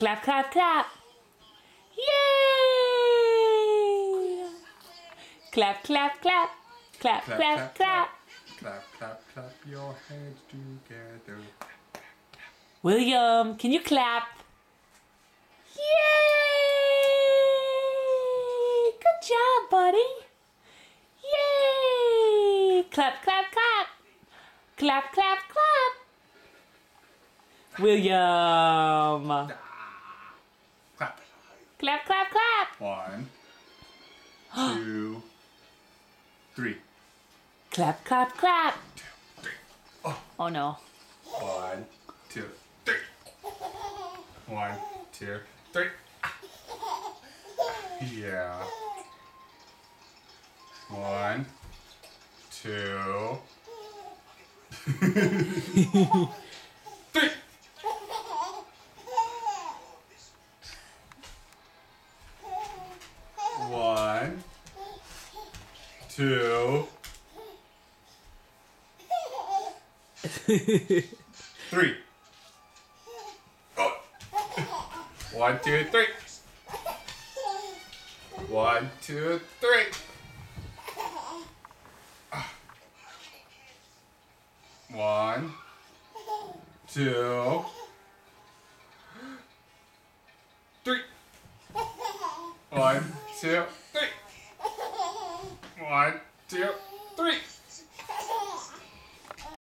Clap, clap, clap. Yay! Clap, clap, clap. Clap, clap, clap. Clap, clap, clap your hands together. William, can you clap? Yay! Good job, buddy. Yay! Clap, clap, clap. Clap, clap, clap. William. Clap. Clap, clap, clap. 1, 2, 3. Clap, clap, clap. 3. Oh. Oh no. 1, 2, 3. 1, 2, 3. Yeah. 1, 2, 3. 1, 2, 3. Oh. 1, 2, 3. 1, 2, 3. 1, 2, 3. 1, 2, 3. 1, 2, 3.